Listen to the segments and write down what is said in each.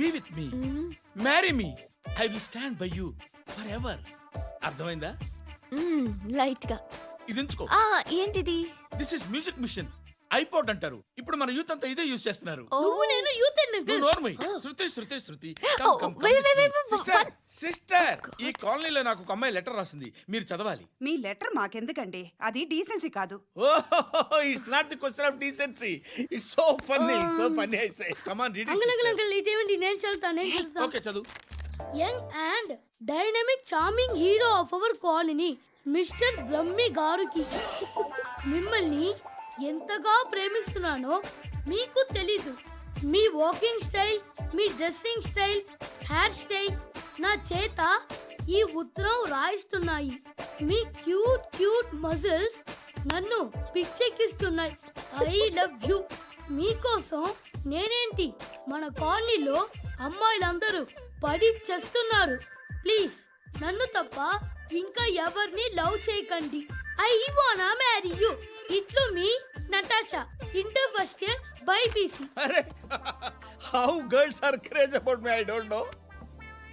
Be with me, marry me, I will stand by you forever. అర్థమైందా? Light గా. ఇది ఉంచుకో. ఏంటిది? This is music machine, iPod అంటారు. ఇప్పుడు మన యూత్ అంతా ఇదే యూజ్ చేస్తున్నారు. నువ్వు నేను యూత్ శృతి wait. సిస్టర్, ఈ కాలనీలో నాకు ఒక అమ్మాయి లెటర్ రాసింది, మీరు చదవాలి. మీ లెటర్ మాకెందుకండి, అది డీసెన్సీ కాదు. It's not the question of decency, it's so funny I say. Come on read it. Uncle ఇదేంటి? నేను చదువుతాను. ఓకే చదువు. Young and dynamic charming hero of our colony mister Brahmi గారికి మిమ్మల్ని ఎంతగా ప్రేమిస్తున్నానో మీకు తెలీదు. మీ వాకింగ్ స్టైల్, మీ డ్రెస్సింగ్ స్టైల్, హెయిర్ స్టైల్ నా చేత ఈ ఉత్తరం రాయిస్తున్నాయి. మీ క్యూట్ మజిల్స్ నన్ను పిచ్చెక్కిస్తున్నాయి. I love you. మీకోసం నేనేంటి, మన కాలనీలో అమ్మాయిలందరూ పడి చేస్తున్నారు. ప్లీజ్ నన్ను తప్ప ఇంకా ఎవరిని లవ్ చేయకండి. ఐ వానా మ్యారీ యూ. ఇట్లు మీ Natasha, inter first year BiPC. అరే, how girls are craze about me I don't know.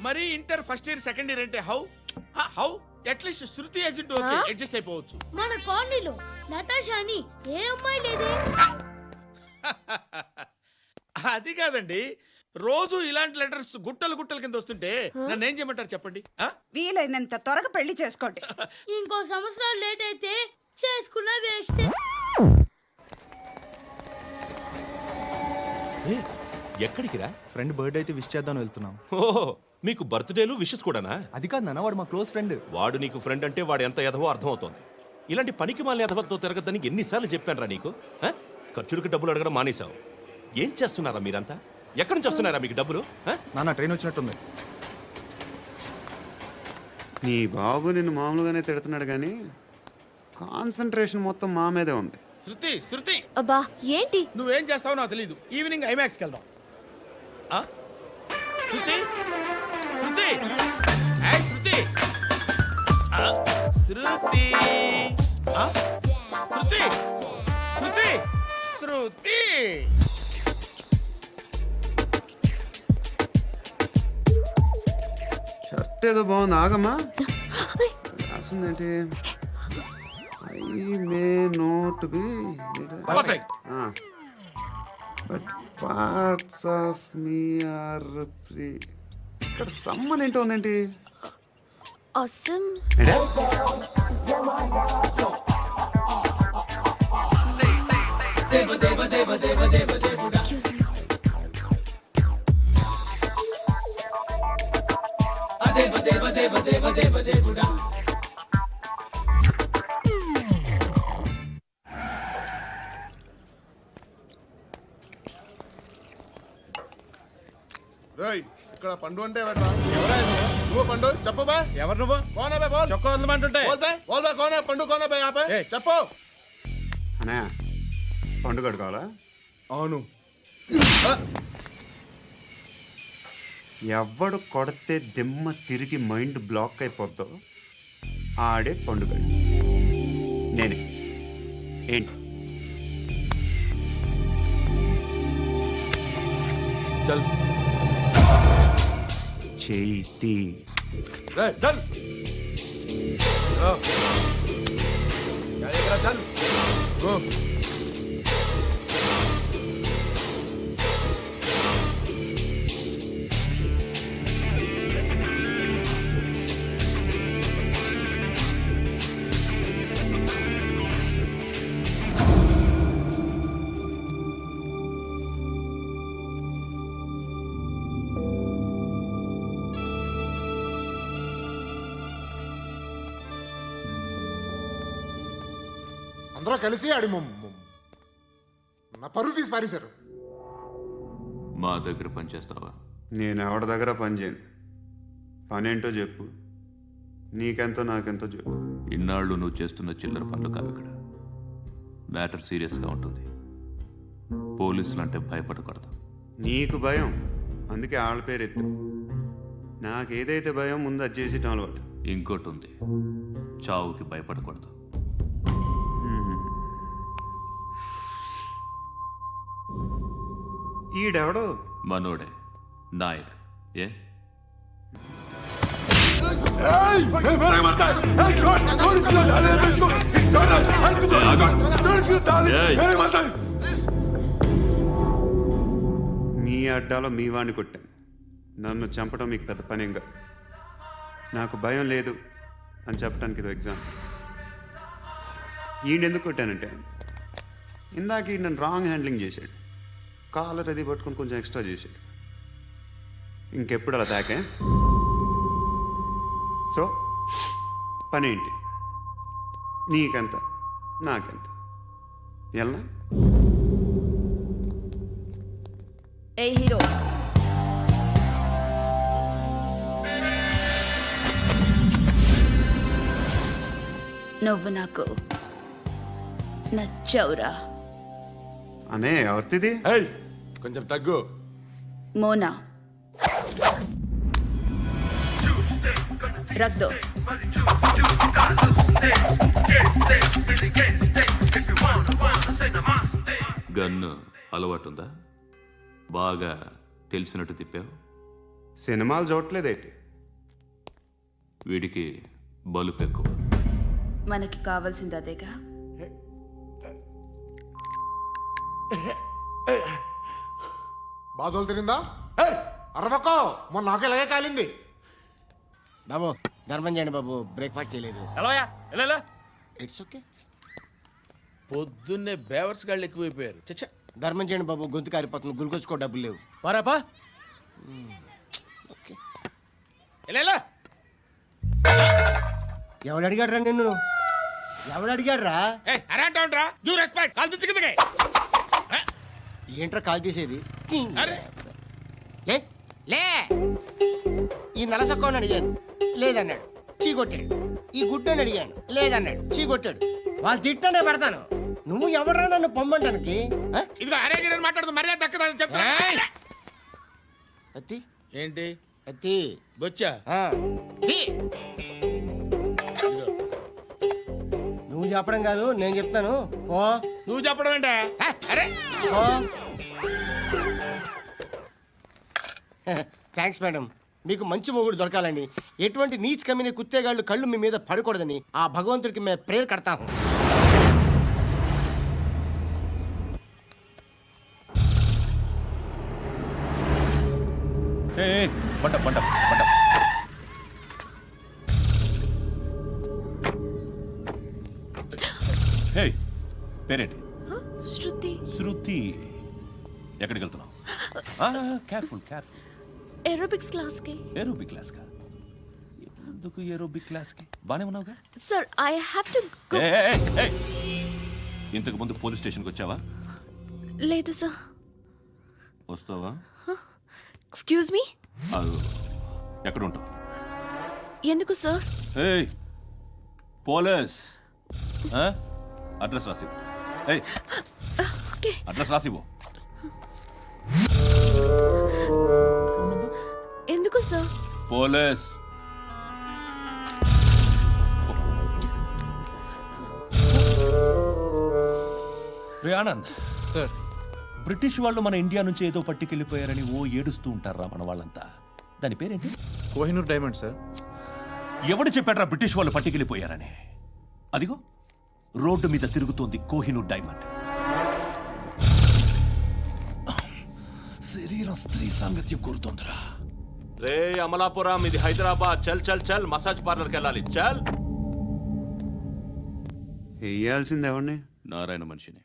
మరి inter first year second year అంటే how at least Shruti agent okay adjust అయిపోవచ్చు. మన కాలనీలో నటాషాని ఏ అమ్మాయి లేదే. అది కాదండి, రోజు ఇలాంటి లెటర్స్ గుట్టలు కింద వస్తుంటే నన్ను ఏం చేయమంటారు చెప్పండి? వీలైనంత త్వరగా పెళ్లి చేసుకోండి. ఇంకో సంవత్సరాలు లేట్ అయితే చేసుకున్న వేస్ట్. ఎక్కడికి రా? ఫ్రెండ్ బర్త్డే అయితే విష్ చేద్దాం వెళ్తున్నాం. ఓహో, మీకు బర్త్డేలు విషెస్ కూడానా? అది కాదు నాన్న, వాడు మా క్లోజ్ ఫ్రెండ్. వాడు నీకు ఫ్రెండ్ అంటే వాడు ఎంత ఎదవో అర్థమవుతోంది. ఇలాంటి పనికి మాలిన ఎదవతో తిరగద్దని ఎన్నిసార్లు చెప్పానురా నీకు? ఖర్చులకు డబ్బులు అడగడం మానేశావు. ఏం చేస్తున్నారా మీరంతా? ఎక్కడి నుంచి వస్తున్నారా మీకు డబ్బులు? నాన్న ట్రైన్ వచ్చినట్టుంది. నీ బాబు నిన్ను మామూలుగానే తిడుతున్నాడు కానీ కాన్సన్ట్రేషన్ మొత్తం మా మీదే ఉంది. శృతి అబ్బా ఏంటి? నువ్వేం చేస్తావో నాకు తెలీదు. ఈవినింగ్ ఐమాక్స్కి వెళ్దాం. శృతి ఏయ్ శృతి శృతి శృతి శృతి. షర్ట్ ఏదో బాగుంది, ఆగమ్మా. రాసిందేంటి? I may not be perfect. But parts of me are free. ఇక్కడ సమ్మన్ ఏంటో ఉందేంటి? అసమ్. ఇక్కడ పండు అంటే నువ్వు పండు చెప్పు బా. ఎవరు నువ్వు? కోనా బే బోల్. చొక్కా వదలమంటుంటే బోల్ బే కోనా పండు కోనా బే ఆపే చెప్పు. అనే పండు కడుకోవాలా? అవును. ఎవడు కొడితే దిమ్మ తిరిగి మైండ్ బ్లాక్ అయిపోద్దో ఆడే పండుగ. నేనే. ఏంటి? చేతి అందరూ కలిసి ఆడి నా పరువు తీసి పారేశారు. మా దగ్గర పనిచేస్తావా? నేను ఎవరి దగ్గర పని చేయను. పనేంటో చెప్పు. నీకెంతో నాకెంతో చెప్పు. ఇన్నాళ్ళు నువ్వు చేస్తున్న చిల్లర పనులు కావు. ఇక్కడ మ్యాటర్ సీరియస్గా ఉంటుంది. పోలీసులు అంటే భయపడకూడదు. నీకు భయం, అందుకే ఆళ్ళ పేరు ఎత్తు. నాకేదైతే భయం ముందు అది చేసేటం అలవాటు. ఇంకోటి ఉంది, చావుకి భయపడకూడదు. ఈడెవడో మనోడే నాయక్. ఏ మీ అడ్డాలో మీ వాడిని కొట్టాను. నన్ను చంపడం మీకు పెద్ద పనేం కాదు. నాకు భయం లేదు అని చెప్పడానికి ఇది ఎగ్జామ్. ఈయన ఎందుకు కొట్టానంటే ఇందాక ఈయన నన్ను రాంగ్ హ్యాండ్లింగ్ చేశాడు. కాలర్ అది పట్టుకొని కొంచెం ఎక్స్ట్రా చేశాడు. ఇంకెప్పుడు అలా తాకే. సో పని ఏంటి? నీకెంత నాకెంత ఎలా? ఏ హీరో, నువ్వు నాకు నచ్చవురా. అనే ఎవరిది? కొంచెం తగ్గు. మోనా రక్ దో. గన్ను అలవాటుందా? బాగా తెలిసినట్టు తిప్పావు. సినిమాలు చూడట్లేదేంటి? వీడికి బలుపు ఎక్కువ. మనకి కావాల్సింది అదేగా. బాధలు తిరిందా? అరవకో, మొన్న నాకు ఇలాగే కాలింది. బాబు ధర్మం చేయండి బాబు, బ్రేక్ఫాస్ట్ చేయలేదు. It's okay. పొద్దున్నే బేవర్స్ గాళ్ళు ఎక్కువైపోయారు. చచ్చా, ధర్మం చేయండి బాబు, గొంతు కారిపోతుంది, గుల్కొచ్చుకో డబ్బులు లేవు. పారాపా. ఓకే. ఎలా ఎవడు అడిగాడు రా నిన్ను? ఎవడు అడిగాడు రా? అరేంటా యూ రెస్పెక్ట్ కాల్ తెచ్చి కిందకి. ఏంట్రా కాల్ తీసేది? అరే లే లే. ఈ నలసక్కని అడిగాను, లేదన్నాడు, చీ కొట్టాడు. ఈ గుడ్డని అడిగాను, లేదన్నాడు, చీ కొట్టాడు. వాళ్ళు తిట్టానే పెడతాను. నువ్వు ఎవడరా నన్ను పొమ్మంటానికి? ఇదిగో అరే గిరని మాట్లాడుతూ మర్యాద దక్కదని చెప్తా. అత్తి ఏంటి అత్తి బొచ్చా? ఆ. తీ. నువ్వు చెప్పడం కాదు, నేను చెప్తాను. ఓ నువ్వు చెప్పడం ఏంటే? అరే ఓ. Thanks madam. మీకు మంచి మొగుడు దొరకాలని, ఎటువంటి నీచ్ కమ్మిన కుత్తేగాళ్ళు కళ్ళు మీ మీద పడకూడదని ఆ భగవంతుడికి మేము ప్రేయర్ కడతాము. పేరేంటి? శృతి. శృతి. ఎక్కడికి వెళ్తున్నావు? Careful careful. ఏరోబిక్స్ క్లాస్ కి. ఏరోబిక్ క్లాస్ కా? ఎందుకు ఏరోబిక్ క్లాస్ కి? బానే ఉన్నావుగా? Sir I have to go. ఇంతకు ముందు పోలీస్ స్టేషన్కి వచ్చావా? లేదు సార్. వస్తావా? Excuse me. ఎక్కడ ఉంటావు? ఎందుకు సార్? పోలీస్ అడ్రస్ రాసివ్వు. ఓకే. అడ్రస్ రాసివ్వు. ఎందుకు సార్? పోలీస్. రే ఆనంద్ సార్. బ్రిటిష్ వాళ్ళు మన ఇండియా నుంచి ఏదో పట్టుకెళ్ళిపోయారని ఓ ఏడుస్తూ ఉంటారా మన వాళ్ళంతా. దాని పేరేంటి? Kohinoor diamond sir. ఎవడు చెప్పాడ్రా బ్రిటిష్ వాళ్ళు పట్టుకెళ్ళిపోయారని? అదిగో రోడ్డు మీద తిరుగుతోంది కోహినూర్ డైమండ్. శరీరం స్త్రీ సాంగత్యం కోరుతోందిరా. రే అమలాపురం, ఇది హైదరాబాద్. చల్ చల్ చల్, మసాజ్ పార్లర్కి వెళ్ళాలి. చల్. వేయాల్సింది ఎవరిని? నారాయణ మనిషిని.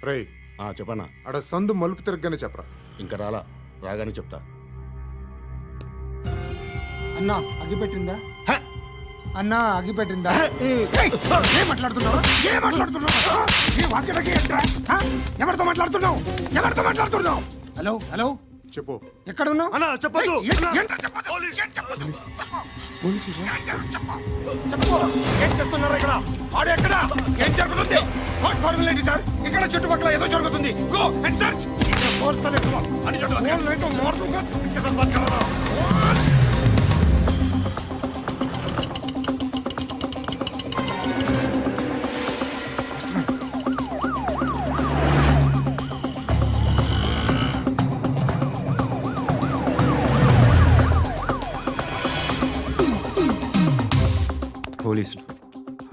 రే చెప్పనా? అడ సందు మలుపు తిరగగానే చెప్పరా. ఇంకా రాగానే చెప్తా. అన్నా అగ్గిపెట్టిందా? అన్నా అగ్గిపెట్టిందా? ఏం మాట్లాడుతున్నావు? ఏం మాట్లాడుతున్నావు? ఈ వాక్యలకి ఏంట్రా? ఎవరితో మాట్లాడుతున్నావు? ఎవరితో మాట్లాడుతున్నావు? హలో హలో, చెప్పు. ఎక్కడ ఉన్నావు? అన్నా చెప్పదు. ఏంట్రా చెప్పదు? ఏం చెప్పదు? ఏం చేస్తున్నారు ఇక్కడ? ఆడు ఎక్కడ? ఏం జరుగుతుంది? వాట్ ఫార్మల్ ఏంటి సార్? ఇక్కడ చుట్టుపక్కల ఏదో జరుగుతుంది. Go and search. అని చూడండి.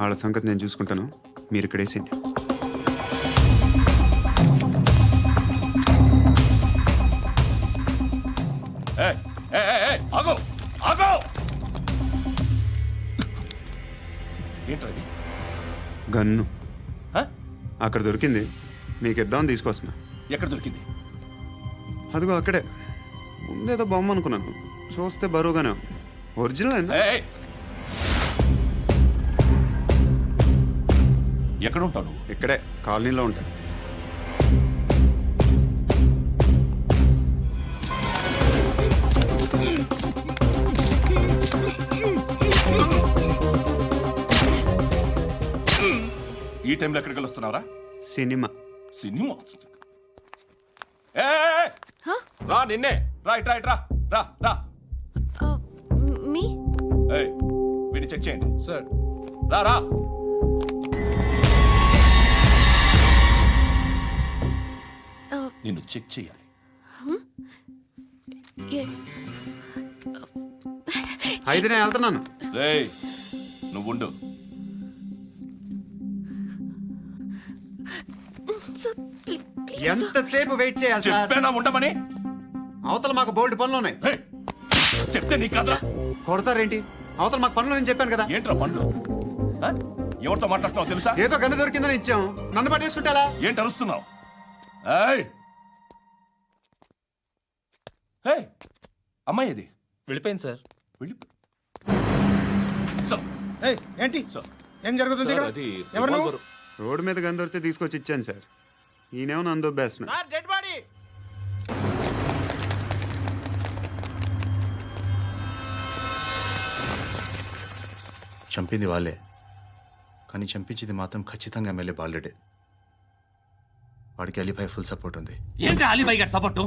వాళ్ళ సంగతి నేను చూసుకుంటాను, మీరు ఇక్కడ వేసేయండి. ఆగో ఆగో ఏంటది? గన్ను అక్కడ దొరికింది, మీకు ఇద్దామని తీసుకొస్తున్నా. ఎక్కడ దొరికింది? అదిగో అక్కడే. ముందేదో బొమ్మ అనుకున్నాను, చూస్తే బరువుగానే ఉంది. ఒరిజినల్ అండి. ఎక్కడ ఉంటావు నువ్వు? ఇక్కడే కాలనీలో ఉంటాయి. ఈ టైంలో ఎక్కడికి వస్తున్నావురా? సినిమా. సినిమా? ఏయ్! రా నిన్నే, రా ఇట్రా ఇట్రా, రా రా. మీ ఏయ్, వీడిని చెక్ చేయండి. సార్. రా రా. నిన్ను చెక్ చేయాలి. అయితే నేను వెళ్తున్నాను. రేయ్, నువ్వుండు. ఎంతసేపు వెయిట్ చేయాలి సార్? చెప్పేనా ఉండమని? అవతల మాకు బోల్డ్ పనులు ఉన్నాయి. రేయ్, చెప్తే నీకు కదరా? కొడతారేంటి? అవతల మాకు పనులు నేను చెప్పాను కదా. ఏంట్రా పండ్లు? ఆ? ఎవరితో మాట్లాడుతున్నావు తెలుసా? ఏదో గన్ను దొరికిందని ఇచ్చాం, నన్ను పట్టేసుకుంటా. ఏంటి అరుస్తున్నావు? ఏయ్! ఏయ్! అమ్మాయి ఇది వెళ్ళిపోయింది సార్. వెళ్ళి సార్, ఏంటి సార్. ఏం జరుగుతుంది ఇక్కడ? ఎవరు నువ్వు? రోడ్డు మీద గన్ను దొరికితే తీసుకొచ్చి ఇచ్చాను సార్. ఈయనేమో నన్ను దొబ్బేస్తున్నా. Dead body. చంపింది వాళ్ళే, కానీ చంపించింది మాత్రం ఖచ్చితంగా ఎమ్మెల్యే బాలుడే. వాడికి అలీభాయ్ ఫుల్ సపోర్ట్ ఉంది. ఏంటి అలీబాయి గారి సపోర్టు?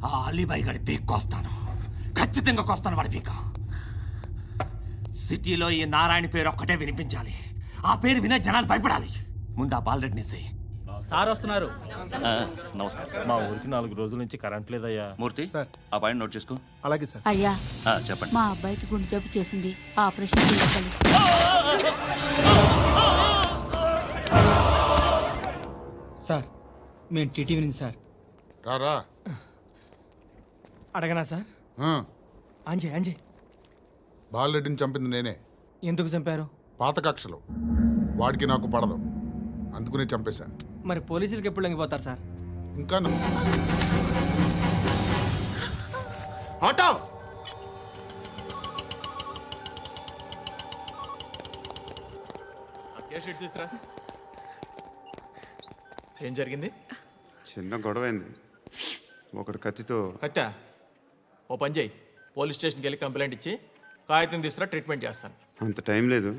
ఆ అలీబాయి గారి పీక్ కోస్తాను, ఖచ్చితంగా కోస్తాను వాడి పీక. సిటీలో ఈ నారాయణ పేరు ఒక్కటే వినిపించాలి. ఆ పేరు వినే జనాలు భయపడాలి. ముందు ఆ బాలరెడ్డిని వేసేయ్. సార్ వస్తున్నారు. నమస్కారం. మా ఊరికి 4 రోజుల నుంచి కరెంట్ లేదయ్యా. మూర్తి, ఆ పాయింట్ నోట్ చేసుకో. అలాగే సార్. అయ్యా, చెప్పండి. మా అబ్బాయికి గుండె జబ్బు చేసింది, ఆపరేషన్ చేయాలి. సార్ మేము టీటీవీ నుంచి సార్. రారా. అడగనా సార్? అంజయ్ అంజయ్ బాలరెడ్డిని చంపింది నేనే. ఎందుకు చంపారు? పాత కక్షలు వాడికి నాకు పడదు, అందుకునే చంపేశాను. మరి పోలీసులకి ఎప్పుడు లొంగిపోతారు సార్? ఇంకా ఆటో తీసురా. ఏం జరిగింది? చిన్న గొడవ అయింది. ఒకడు కత్తితో. కట్టా, ఓ పని చేయి, పోలీస్ స్టేషన్కి వెళ్ళి కంప్లైంట్ ఇచ్చి కాగితం తీసుకురా, ట్రీట్మెంట్ చేస్తాను. అంత టైం లేదు,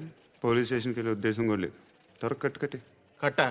పోలీస్ స్టేషన్కి వెళ్ళే ఉద్దేశం కూడా లేదు. త్వరగా కట్టు కట్టి. కట్టా